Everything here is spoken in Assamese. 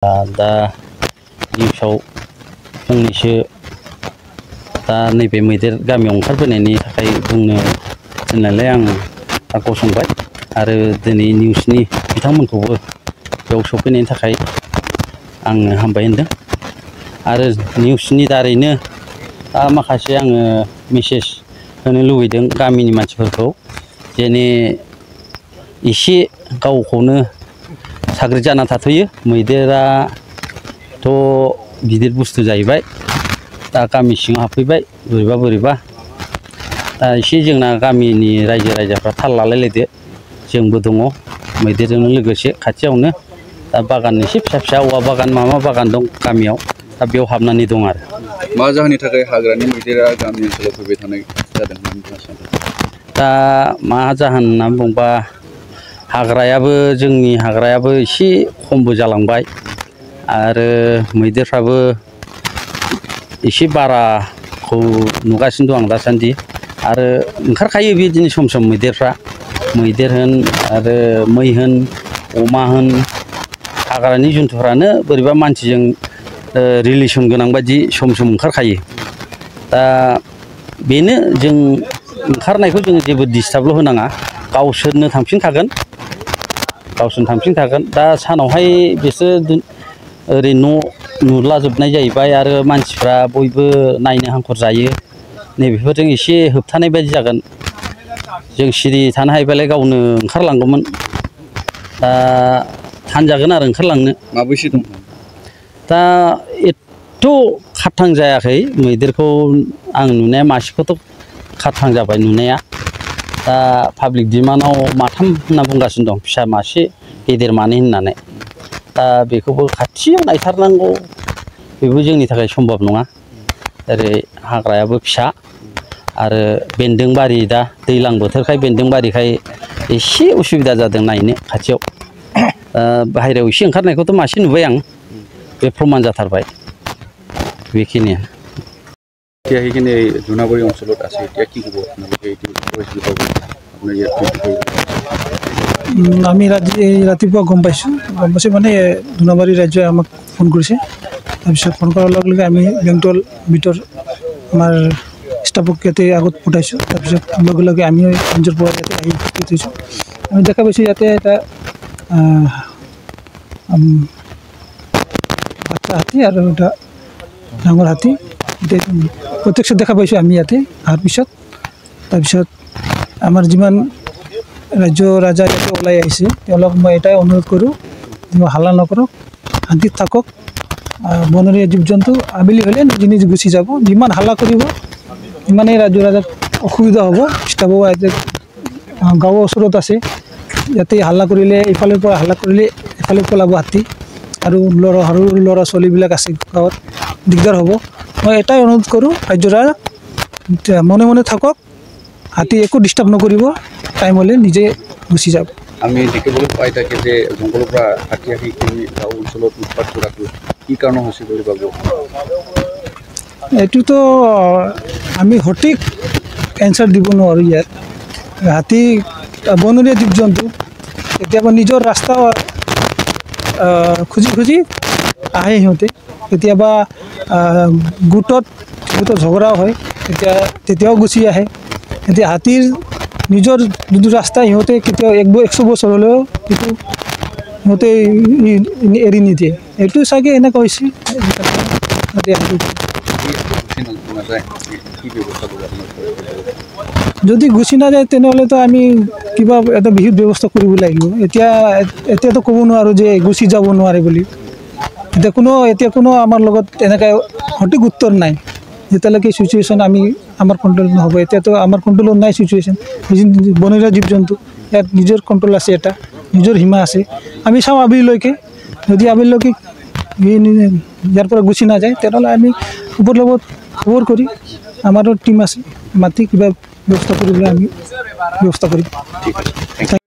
दा निउसाव फंनैसो दा नैबे मैदेर गामियाव ओंखारबोनायनि थाखाय बुंनो होननायलाय आं गसंबाय आरो दिनै निउसनि बिथांमोनखौबो बेयाव सफैनायनि थाखाय आङो हामबाय होनदों आरो निउसनि दारैनो दा माखासे आङो मेसेज होनो लुबैदों गामिनि मानसिफोरखौ जेने एसे गावखौनो साग्रिद जाना थाथ'यो मैदेराथ' गिदिर बुस्थु जाहैबाय दा गामि सिङाव हाबफैबाय बोरैबा दा एसे जोंना गामिनि रायजो राजाफ्रा थाल लालायलायदो जोंबो दङ मैदेरजोंनो लोगोसे खाथियावनो दा बागान एसे फिसा औवा बागान माबा बागान दं गामियाव दा बेयाव हाबनानै दं आरो मा जाहोननि थाखाय हाग्रानि मैदेरा गामि ओनसोलाव फैबाय थानाय जादों होनना सानो दा मा जाहोन होननानै बुंबा हाग्रायाबो जोंनि हाग्रायाबो एसे खमबो जालांबाय आरो मैदेरफ्राबो एसे बाराखौ नुगासिनो दं आं दासान्दि आरो ओंखारखायो बिदिनो सम मैदेरफ्रा मैदेर होन आरो मै होन अमा होन हाग्रानि जुन्थुफ्रानो बोरैबा मानसिजों रिलेसन गोनां बायदि सम ओंखारखायो दा बेनो जों ओंखारनायखौ जोङो जेबो डिस्टार्बल' होनाङा गावसोरनो थांफिनखागोन दा सानावहाय बिसोर ओरै न' नुलाजोबनाय जाहैबाय आरो मानसिफ्रा बयबो नायनो हांखुर जायो नैबेफोरजों एसे होबथानाय बायदि जागोन जों सिरि थानो हायोबालाय गावनो ओंखारलांगौमोन दा थानजागोन आरो ओंखारलांनो माबैसे दं दा एथ' खाथां जायाखै मैदेरखौ आं नुनाया मासेखौथ' खाथां जाबाय नुनाया दा पाब्लिक डिमान्डआव माथाम होनना बुंगासिनो दं फिसा मासे गेदेर मानै होननानै दा बेखौबो खाथियाव नायथारनांगौ बेबो जोंनि थाखाय सम्भब नङा ओरै हाग्रायाबो फिसा आरो बेन्दोंबारि दा दैज्लां बोथोरखाय बेन्दोंबारिखाय एसे उसुबिदा जादों नायनो खाथियाव बाहेरायाव एसे ओंखारनायखौथ' मासे नुबाय आं बे प्रमान जाथारबाय बेखिनियानो সেইখিনি ধুনাবাৰী অঞ্চলত আছে এতিয়া কি ক'ব আপোনালোকে আমি ৰাতিপুৱা গম পাইছোঁ মানে ধুনাবাৰী ৰাজ্যই আমাক ফোন কৰিছে তাৰপিছত ফোন কৰাৰ লগে লগে আমি বেংটল ভিতৰ আমাৰ ষ্টাফক ইয়াতে আগত পঠাইছোঁ তাৰপিছত লগে লগে আমি নিজৰ পৰা ইয়াতে আহি থৈছোঁ আমি দেখা পাইছোঁ ইয়াতে এটা বাচ্চা হাতী আৰু এটা ডাঙৰ হাতী প্ৰত্যক্ষ দেখা পাইছোঁ আমি ইয়াতে অহাৰ পিছত তাৰপিছত আমাৰ যিমান ৰাজ্য ৰাজা ইয়াতে ওলাই আহিছে তেওঁলোকক মই এটাই অনুৰোধ কৰোঁ যে হাল্লা নকৰক শান্তিত থাকক বনৰীয়া জীৱ জন্তু আবেলি হ'লে নিজে গুচি যাব যিমান হাল্লা কৰিব সিমানেই ৰাজ্য ৰাজাক অসুবিধা হ'ব ষ্টাফো ইয়াতে গাঁৱৰ ওচৰত আছে ইয়াতে হাল্লা কৰিলে ইফালৰ পৰা হাল্লা কৰিলে এফালে পলাব হাতী আৰু সৰু ল'ৰা ছোৱালীবিলাক আছে গাঁৱত দিগদাৰ হ'ব মই এটাই অনুৰোধ কৰোঁ ৰাজ্য ৰাজাক মনে থাকক হাতী একো ডিষ্টাৰ্ব নকৰিব টাইম হ'লে নিজে গুচি যাব আমি দেখিবলৈ পাই থাকে যে জংঘলৰ পৰা হাতী আহি গাঁও অঞ্চলত উৎপাত কৰাটো কি কাৰণ হৈছে বুলি ভাবো এইটোতো আমি সঠিক এনচাৰ দিব নোৱাৰোঁ ইয়াত হাতী বনৰীয়া জীৱ জন্তু কেতিয়াবা নিজৰ ৰাস্তা খুজি আহে সিহঁতে কেতিয়াবা গোটত ঝগড়াও হয় তেতিয়াও গুচি আহে এতিয়া হাতীৰ নিজৰ যোনটো ৰাস্তা সিহঁতে কেতিয়াও 100 বছৰ হ'লেও সেইটো সিহঁতে এৰি নিদিয়ে এইটো চাগে এনেকুৱা হৈছে যদি গুচি নাযায় তেনেহ'লেতো আমি কিবা এটা বিহিত ব্যৱস্থা কৰিব লাগিব এতিয়াতো ক'ব নোৱাৰোঁ যে গুচি যাব নোৱাৰে বুলি এতিয়া কোনো আমাৰ লগত এনেকৈ সঠিক উত্তৰ নাই যেতিয়ালৈকে চিটুৱেশ্যন আমাৰ কণ্ট্ৰল নহ'ব এতিয়াতো আমাৰ কণ্ট্ৰলত নাই চিটুৱেশ্যন বনৰীয়া জীৱ জন্তু ইয়াত নিজৰ কণ্ট্ৰল আছে এটা নিজৰ সীমা আছে আমি চাওঁ আবেলিলৈকে যদি আবেলিলৈকে ইয়াৰ পৰা গুচি নাযায় তেনেহ'লে আমি ওপৰ লগত খবৰ কৰি আমাৰো টীম আছে মাতি কিবা ব্যৱস্থা কৰিবলৈ আমি ব্যৱস্থা কৰিম